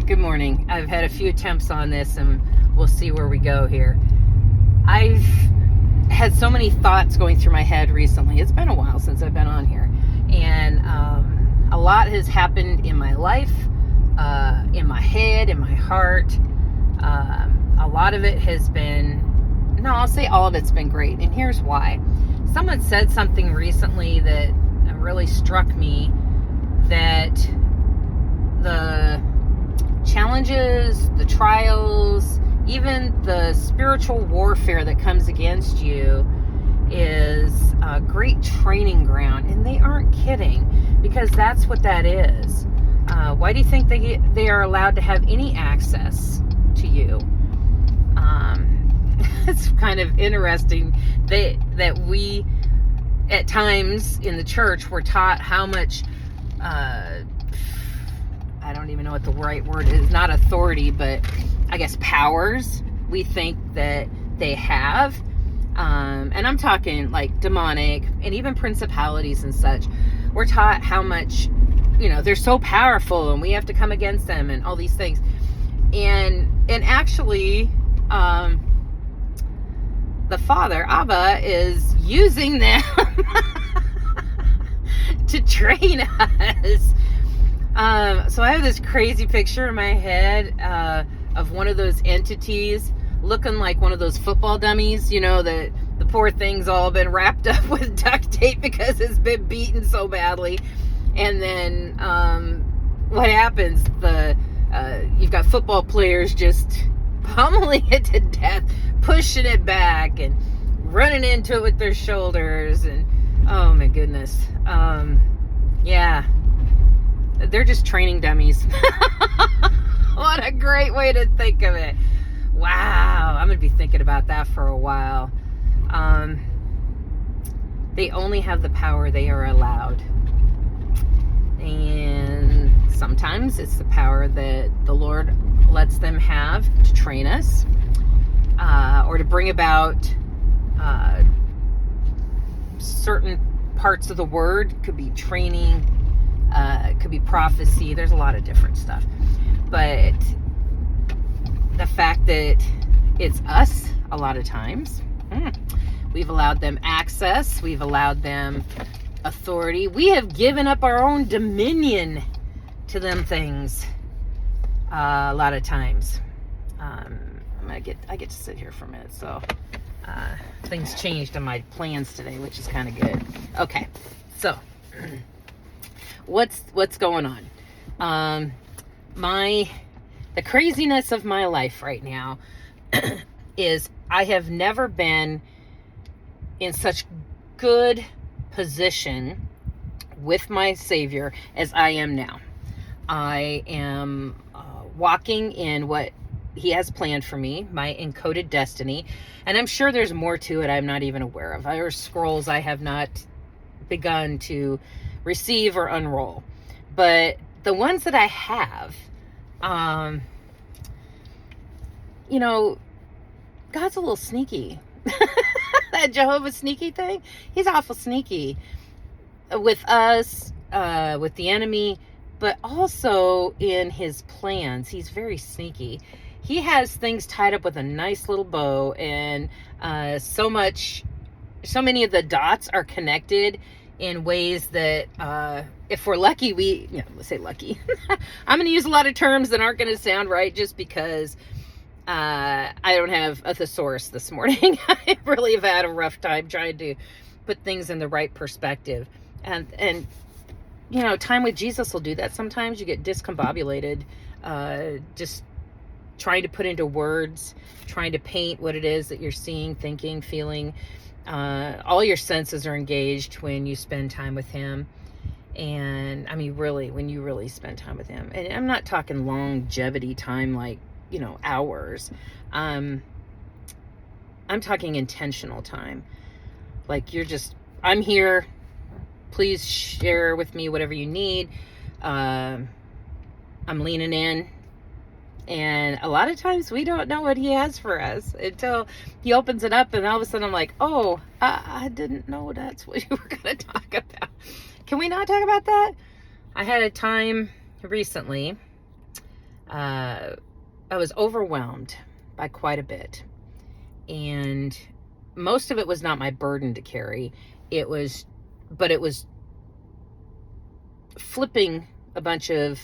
Good morning. I've had a few attempts on this and we'll see where we go here. I've had so many thoughts going through my head recently. It's been a while since I've been on here. And a lot has happened in my life, in my head, in my heart. A lot of it has been, I'll say all of it's been great. And here's why. Someone said something recently that really struck me, that the challenges, the trials, even the spiritual warfare that comes against you is a great training ground. And they aren't kidding, because that's what that is. Why do you think they are allowed to have any access to you? It's kind of interesting that we, at times in the church, were taught how much, I don't even know what the right word is, not authority, but I guess powers we think that they have. And I'm talking like demonic and even principalities and such. We're taught how much, they're so powerful and we have to come against them and all these things. And actually, the Father, Abba, is using them to train us. So I have this crazy picture in my head of one of those entities looking like one of those football dummies, that the poor thing's all been wrapped up with duct tape because it's been beaten so badly. And then what happens? You've got football players just pummeling it to death, pushing it back and running into it with their shoulders. And oh my goodness. Yeah. They're just training dummies. What a great way to think of it. Wow. I'm going to be thinking about that for a while. They only have the power they are allowed. And sometimes it's the power that the Lord lets them have to train us, or to bring about certain parts of the word. Could be training, it could be prophecy. There's a lot of different stuff. But the fact that it's us a lot of times, we've allowed them access, we've allowed them authority. We have given up our own dominion to them things a lot of times. I get to sit here for a minute, so things changed on my plans today, which is kind of good. Okay, so what's going on? The craziness of my life right now is I have never been in such good position with my Savior as I am now. I am walking in what He has planned for me, my encoded destiny, and I'm sure there's more to it I'm not even aware of. There are scrolls I have not begun to receive or unroll, but the ones that I have, God's a little sneaky. That Jehovah sneaky thing, He's awful sneaky with us, with the enemy, but also in His plans. He's very sneaky. He has things tied up with a nice little bow, and so many of the dots are connected in ways that if we're lucky, let's say lucky. I'm going to use a lot of terms that aren't going to sound right just because I don't have a thesaurus this morning. I really have had a rough time trying to put things in the right perspective. And time with Jesus will do that. Sometimes you get discombobulated, just trying to put into words, trying to paint what it is that you're seeing, thinking, feeling. All your senses are engaged when you spend time with Him. And I mean, really, when you really spend time with Him. And I'm not talking longevity time, like, hours. I'm talking intentional time. Like, I'm here. Please share with me whatever you need. I'm leaning in. And a lot of times we don't know what He has for us until He opens it up, and all of a sudden I'm like, oh, I didn't know that's what you were going to talk about. Can we not talk about that? I had a time recently I was overwhelmed by quite a bit. And most of it was not my burden to carry. It was flipping a bunch of,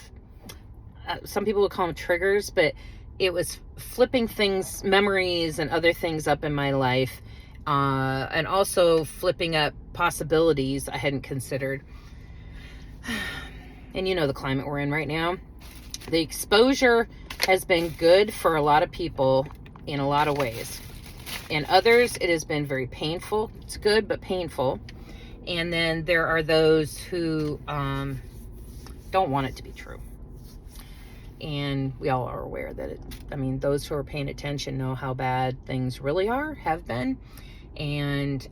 some people would call them triggers, but it was flipping things, memories and other things up in my life, and also flipping up possibilities I hadn't considered. And you know the climate we're in right now. The exposure has been good for a lot of people in a lot of ways. In others, it has been very painful. It's good, but painful. And then there are those who don't want it to be true. And we all are aware that those who are paying attention know how bad things really are, have been, and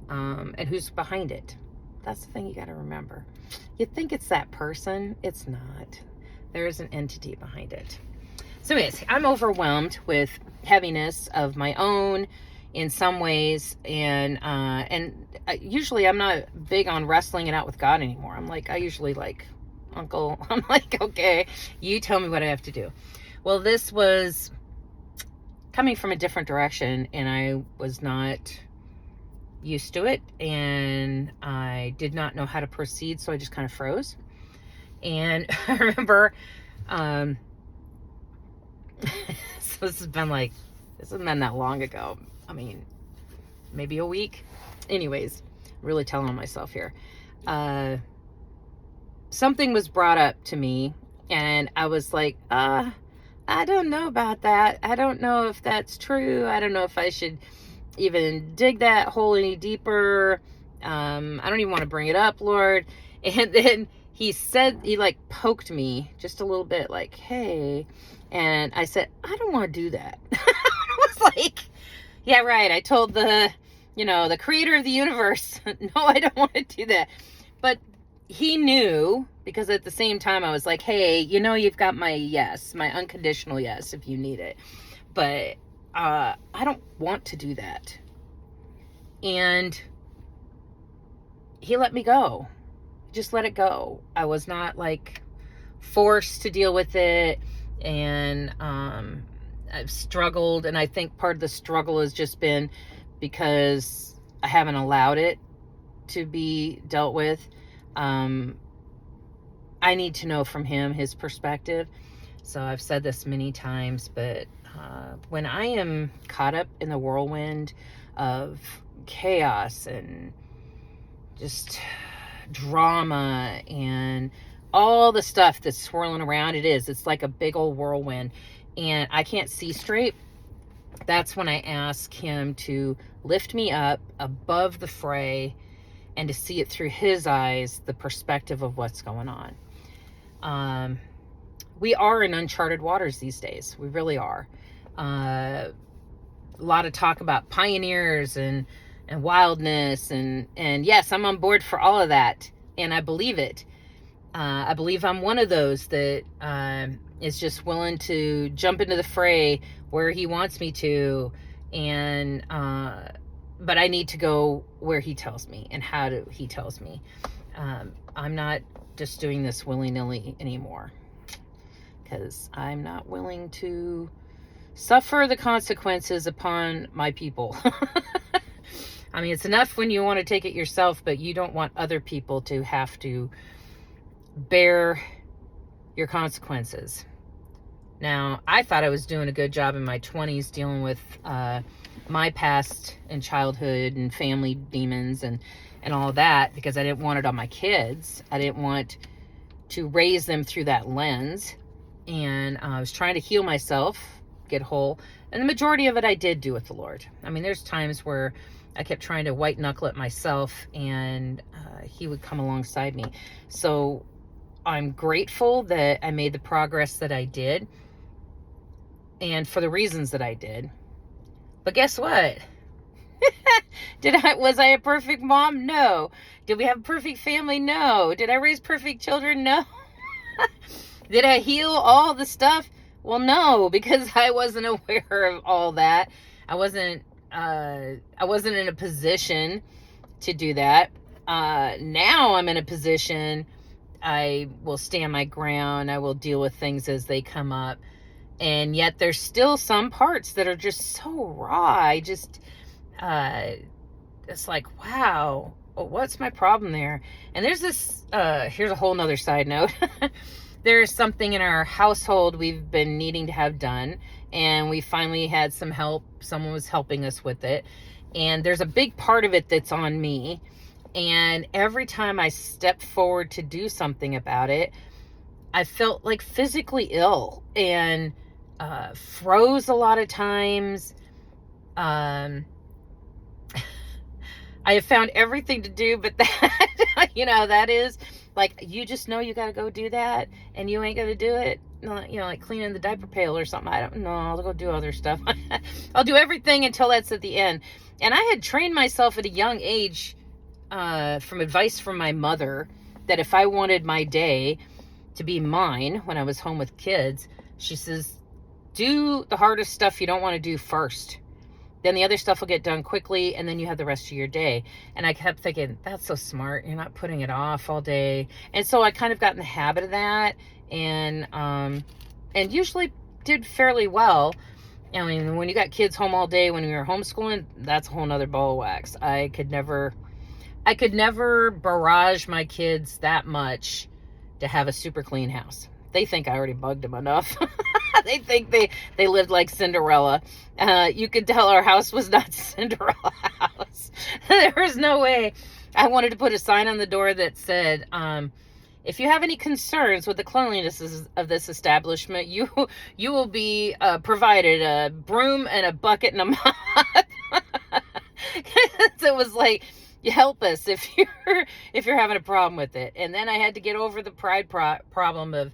who's behind it. That's the thing you got to remember. You think it's that person. It's not. There is an entity behind it. So anyways, I'm overwhelmed with heaviness of my own in some ways. And usually I'm not big on wrestling it out with God anymore. I usually Uncle, I'm like, okay, you tell me what I have to do. Well, this was coming from a different direction, and I was not used to it, and I did not know how to proceed, so I just kind of froze. And I remember, so this hasn't been that long ago. Maybe a week. Anyways, really telling on myself here. Something was brought up to me, and I was like, I don't know about that. I don't know if that's true. I don't know if I should even dig that hole any deeper. I don't even want to bring it up, Lord. And then he poked me just a little bit, like, hey. And I said, I don't want to do that. I was like, yeah, right. I told the creator of the universe, no, I don't want to do that. But he knew, because at the same time I was like, hey, you've got my yes, my unconditional yes, if you need it. But I don't want to do that. And he let me go. Just let it go. I was not forced to deal with it. And I've struggled. And I think part of the struggle has just been because I haven't allowed it to be dealt with. I need to know from him his perspective. So I've said this many times, but when I am caught up in the whirlwind of chaos and just drama and all the stuff that's swirling around, it's like a big old whirlwind, and I can't see straight. That's when I ask him to lift me up above the fray and to see it through his eyes, the perspective of what's going on. We are in uncharted waters these days. We really are. A lot of talk about pioneers and wildness, and yes, I'm on board for all of that, and I believe it. I believe I'm one of those that is just willing to jump into the fray where he wants me to, and but I need to go where he tells me and he tells me. I'm not just doing this willy-nilly anymore, because I'm not willing to suffer the consequences upon my people. It's enough when you want to take it yourself, but you don't want other people to have to bear your consequences. Now, I thought I was doing a good job in my 20s dealing with my past and childhood and family demons and all that, because I didn't want it on my kids. I didn't want to raise them through that lens. And I was trying to heal myself, get whole. And the majority of it I did do with the Lord. There's times where I kept trying to white knuckle it myself, and he would come alongside me. So I'm grateful that I made the progress that I did, and for the reasons that I did. But guess what? Was I a perfect mom? No. Did we have a perfect family? No. Did I raise perfect children? No. Did I heal all the stuff? Well, no, because I wasn't aware of all that. I wasn't in a position to do that. Now I'm in a position. I will stand my ground. I will deal with things as they come up. And yet there's still some parts that are just so raw. It's like, wow, what's my problem there? And there's this, here's a whole nother side note. There's something in our household we've been needing to have done, and we finally had some help. Someone was helping us with it. And there's a big part of it that's on me. And every time I step forward to do something about it, I felt like physically ill and froze a lot of times. I have found everything to do, but that, that is like, you just know you got to go do that, and you ain't going to do it. Like cleaning the diaper pail or something. I don't know. I'll go do other stuff. I'll do everything until that's at the end. And I had trained myself at a young age from advice from my mother that if I wanted my day to be mine when I was home with kids, she says, do the hardest stuff you don't want to do first. Then the other stuff will get done quickly, and then you have the rest of your day. And I kept thinking, that's so smart. You're not putting it off all day. And so I kind of got in the habit of that, and usually did fairly well. I mean, when you got kids home all day, when we were homeschooling, that's a whole nother ball of wax. I could never barrage my kids that much to have a super clean house. They think I already bugged them enough. They think they lived like Cinderella. You could tell our house was not Cinderella house. There was no way. I wanted to put a sign on the door that said, if you have any concerns with the cleanliness of this establishment, you will be provided a broom and a bucket and a mop. It was like, you help us if you're having a problem with it. And then I had to get over the pride problem of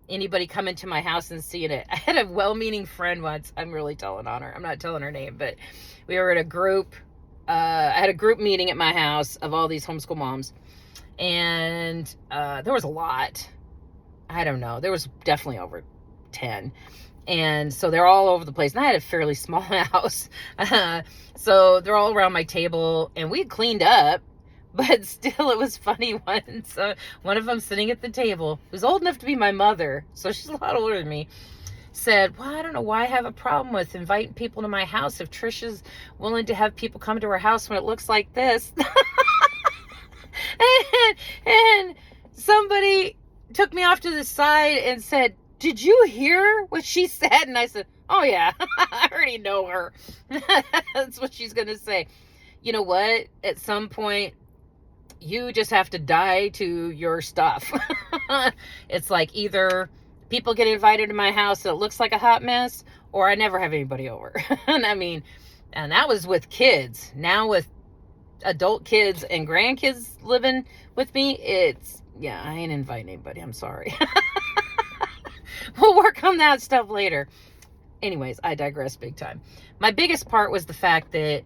anybody coming to my house and seeing it. I had a well-meaning friend once. I'm really telling on her. I'm not telling her name, but we were at a group. I had a group meeting at my house of all these homeschool moms, and there was a lot. I don't know. There was definitely over 10. And so they're all over the place. And I had a fairly small house. So they're all around my table, and we cleaned up, but still it was funny once. One of them sitting at the table, who's old enough to be my mother, so she's a lot older than me, said, well, I don't know why I have a problem with inviting people to my house if Trisha's willing to have people come to her house when it looks like this. and somebody took me off to the side and said, did you hear what she said? And I said, oh yeah, I already know her. That's what she's going to say. You know what? At some point, you just have to die to your stuff. It's like either people get invited to my house that looks like a hot mess, or I never have anybody over. And I mean, and that was with kids. Now with adult kids and grandkids living with me, I ain't inviting anybody. I'm sorry. We'll work on that stuff later. Anyways, I digress big time. My biggest part was the fact that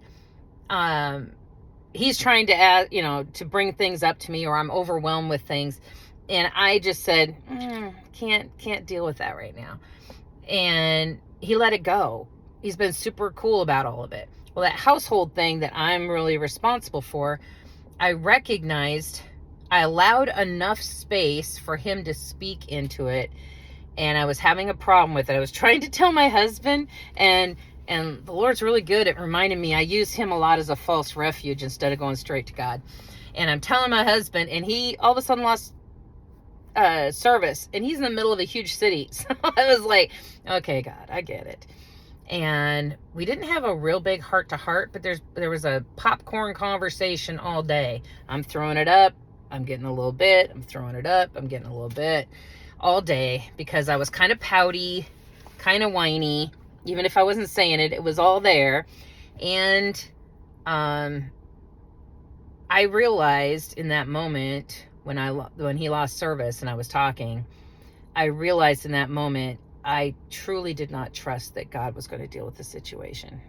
he's trying to add, to bring things up to me, or I'm overwhelmed with things. And I just said, can't deal with that right now. And he let it go. He's been super cool about all of it. Well, that household thing that I'm really responsible for, I recognized I allowed enough space for him to speak into it. And I was having a problem with it. I was trying to tell my husband, and the Lord's really good at reminding me. I use him a lot as a false refuge instead of going straight to God. And I'm telling my husband, and he all of a sudden lost service, and he's in the middle of a huge city. So I was like, okay, God, I get it. And we didn't have a real big heart-to-heart, but there was a popcorn conversation all day. I'm throwing it up, I'm getting a little bit. I'm throwing it up, I'm getting a little bit. All day, because I was kind of pouty, kind of whiny. Even if I wasn't saying it, it was all there. And I realized in that moment when he lost service and I was talking, I realized in that moment I truly did not trust that God was going to deal with the situation.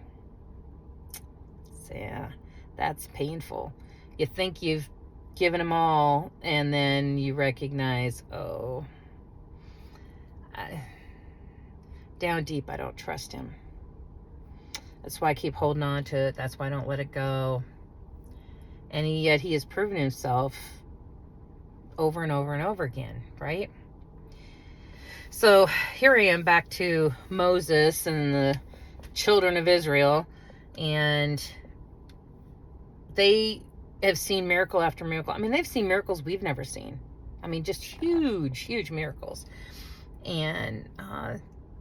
So yeah, that's painful. You think you've given him all, and then you recognize, down deep, I don't trust him. That's why I keep holding on to it. That's why I don't let it go. And yet he has proven himself over and over and over again, right? So here I am back to Moses and the children of Israel, and they have seen miracle after miracle. I mean, they've seen miracles we've never seen. I mean, just huge, huge miracles. And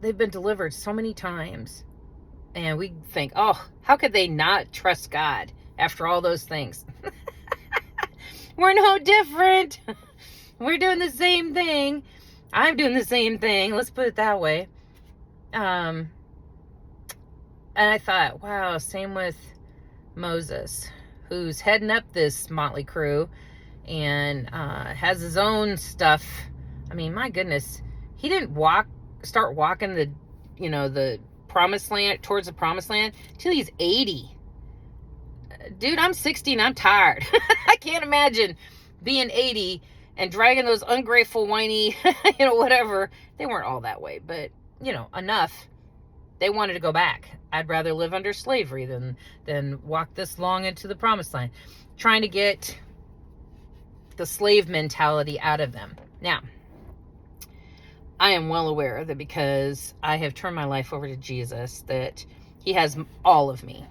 they've been delivered so many times. And we think, oh, how could they not trust God after all those things? We're no different. We're doing the same thing. I'm doing the same thing. Let's put it that way. And I thought, wow, same with Moses, who's heading up this motley crew and has his own stuff. I mean, my goodness, he didn't start walking the promised land, towards the promised land, till he's 80. Dude, I'm 60 and I'm tired. I can't imagine being 80 and dragging those ungrateful, whiny, whatever. They weren't all that way, but, enough. They wanted to go back. I'd rather live under slavery than walk this long into the promised land. Trying to get the slave mentality out of them. Now, I am well aware that because I have turned my life over to Jesus, that he has all of me,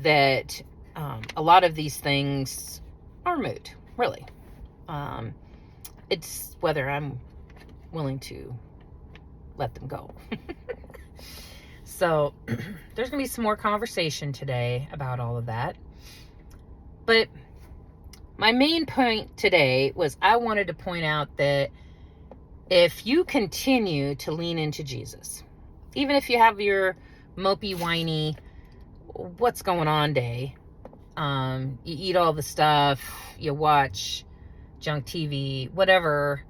that a lot of these things are moot, really. It's whether I'm willing to let them go. So there's going to be some more conversation today about all of that. But my main point today was I wanted to point out that if you continue to lean into Jesus, even if you have your mopey, whiny, what's going on day, you eat all the stuff, you watch junk TV, whatever,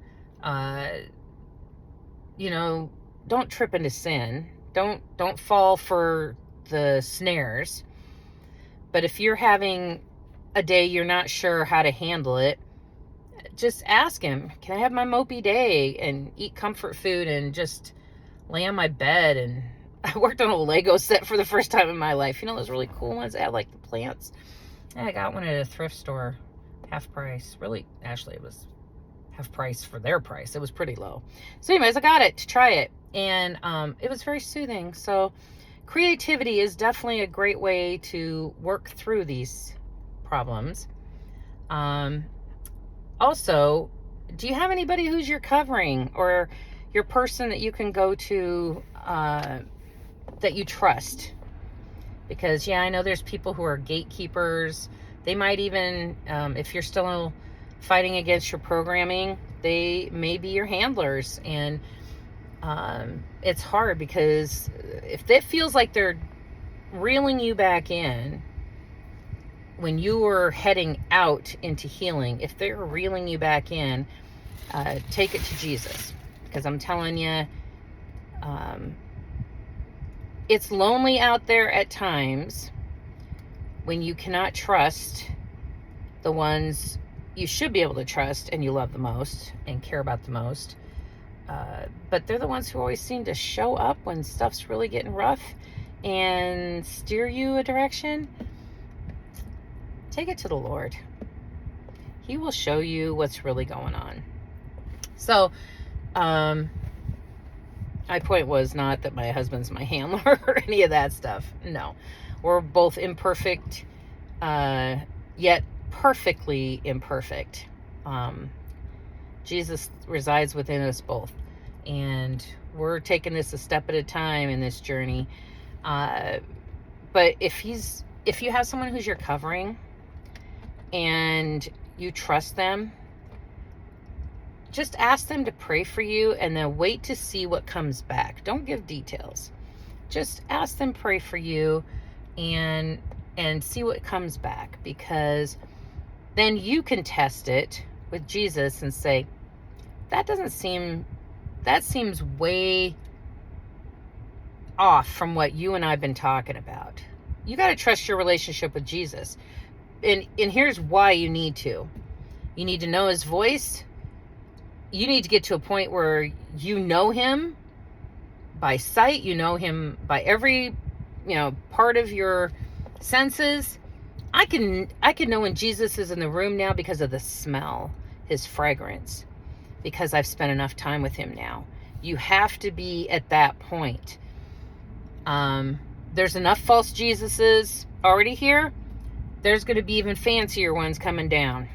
don't trip into sin. Don't fall for the snares. But if you're having a day you're not sure how to handle it, just ask him, can I have my mopey day and eat comfort food and just lay on my bed? And I worked on a Lego set for the first time in my life. Those really cool ones that had like the plants. And I got one at a thrift store, half price. Really, actually, it was half price for their price. It was pretty low. So anyways, I got it to try it. And it was very soothing. So creativity is definitely a great way to work through these problems. Also, do you have anybody who's your covering or your person that you can go to that you trust? Because, I know there's people who are gatekeepers. They might even, if you're still fighting against your programming, they may be your handlers. And it's hard because if it feels like they're reeling you back in, when you were heading out into healing, if they're reeling you back in, take it to Jesus. Because I'm telling you, it's lonely out there at times when you cannot trust the ones you should be able to trust and you love the most and care about the most. But they're the ones who always seem to show up when stuff's really getting rough and steer you a direction. Take it to the Lord. He will show you what's really going on. So, my point was not that my husband's my handler or any of that stuff. No. We're both imperfect, yet perfectly imperfect. Jesus resides within us both. And we're taking this a step at a time in this journey. But if you have someone who's your covering, and you trust them, just ask them to pray for you and then wait to see what comes back. Don't give details. Just ask them pray for you and see what comes back, because then you can test it with Jesus and say, that seems way off from what you and I've been talking about. You got to trust your relationship with Jesus. And here's why you need to. You need to know his voice. You need to get to a point where you know him by sight. You know him by every, part of your senses. I can know when Jesus is in the room now because of the smell, his fragrance. because I've spent enough time with him now. You have to be at that point. There's enough false Jesuses already here. There's going to be even fancier ones coming down.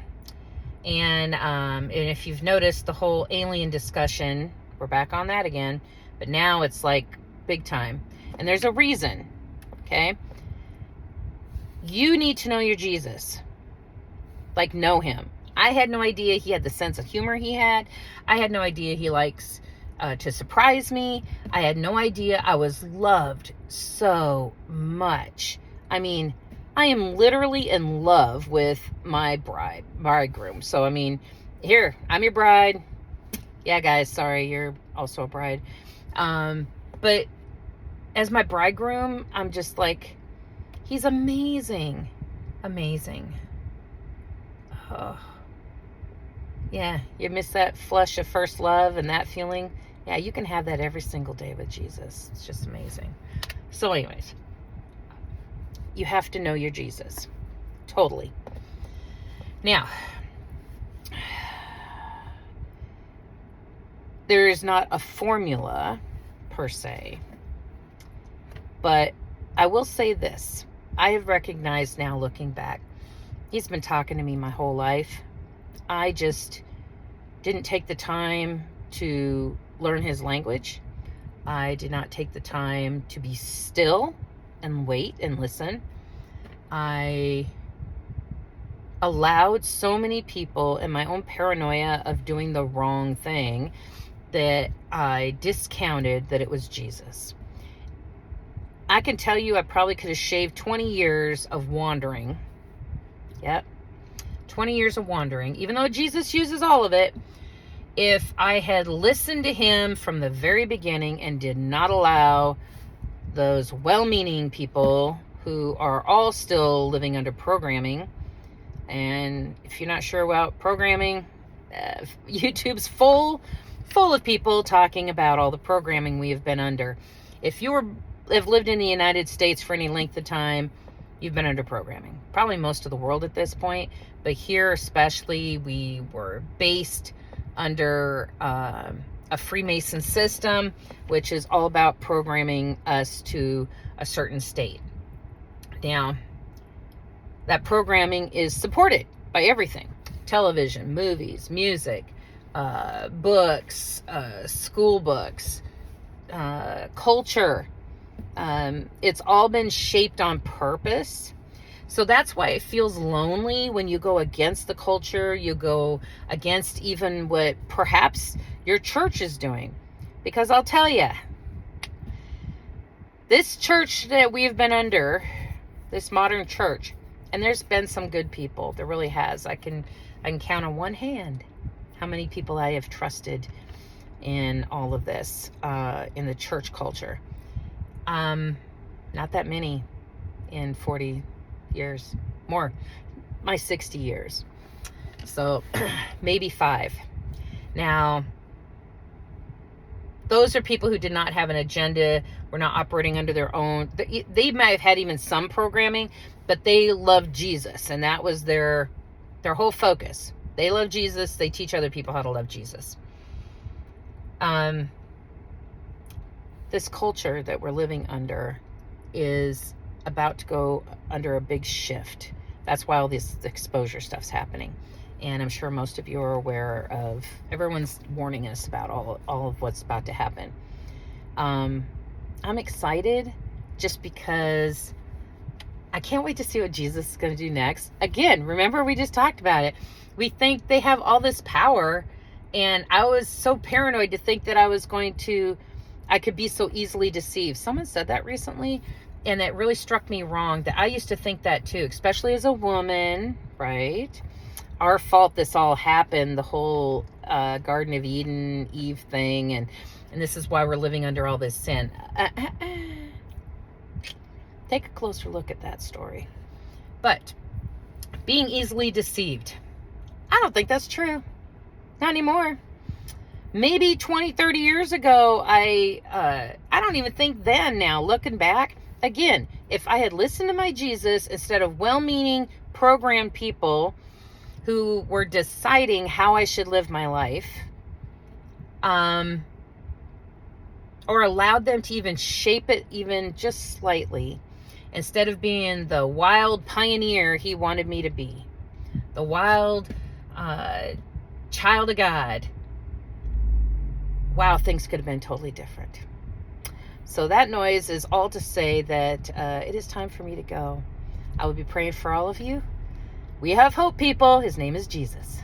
And if you've noticed the whole alien discussion, we're back on that again. But now it's like big time. And there's a reason. Okay? You need to know your Jesus. Like, know him. I had no idea he had the sense of humor he had. I had no idea he likes to surprise me. I had no idea I was loved so much. I mean, I am literally in love with my bridegroom. So, I mean, here, I'm your bride. Yeah, guys, sorry, you're also a bride. But as my bridegroom, I'm just like, he's amazing. Amazing. Oh. Yeah, you miss that flush of first love and that feeling. Yeah, you can have that every single day with Jesus. It's just amazing. So anyways, you have to know your Jesus. Totally. Now, there is not a formula per se, but I will say this. I have recognized now, looking back, he's been talking to me my whole life. I just didn't take the time to learn his language. I did not take the time to be still and wait and listen. I allowed so many people in my own paranoia of doing the wrong thing that I discounted that it was Jesus. I can tell you I probably could have shaved 20 years of wandering. Yep. 20 years of wandering, even though Jesus uses all of it, if I had listened to him from the very beginning and did not allow those well-meaning people who are all still living under programming. And if you're not sure about programming, YouTube's full of people talking about all the programming we have been under. If you have lived in the United States for any length of time, you've been under programming. Probably most of the world at this point, but here especially, we were based under a Freemason system, which is all about programming us to a certain state. Now, that programming is supported by everything: television, movies, music, books, school books, culture. It's all been shaped on purpose. So that's why it feels lonely when you go against the culture, you go against even what perhaps your church is doing. Because I'll tell you, this church that we've been under, this modern church, and there's been some good people, there really has. I can count on one hand how many people I have trusted in all of this, in the church culture. Not that many in 40 years, more, my 60 years. So maybe 5. Now, those are people who did not have an agenda, were not operating under their own. They might have had even some programming, but they loved Jesus, and that was their whole focus. They love Jesus. They teach other people how to love Jesus. This culture that we're living under is about to go under a big shift. That's why all this exposure stuff's happening. And I'm sure most of you are aware of, everyone's warning us about all of what's about to happen. I'm excited just because I can't wait to see what Jesus is going to do next. Again, remember we just talked about it. We think they have all this power, and I was so paranoid to think that I could be so easily deceived. Someone said that recently, and it really struck me wrong, that I used to think that too, especially as a woman, right? Our fault this all happened, the whole Garden of Eden, Eve thing, and this is why we're living under all this sin. Take a closer look at that story. But being easily deceived, I don't think that's true. Not anymore. Maybe 20, 30 years ago, I don't even think then now, looking back. Again, if I had listened to my Jesus instead of well-meaning, programmed people who were deciding how I should live my life, or allowed them to even shape it even just slightly, instead of being the wild pioneer he wanted me to be, the wild child of God, wow, things could have been totally different. So that noise is all to say that it is time for me to go. I will be praying for all of you. We have hope, people. His name is Jesus.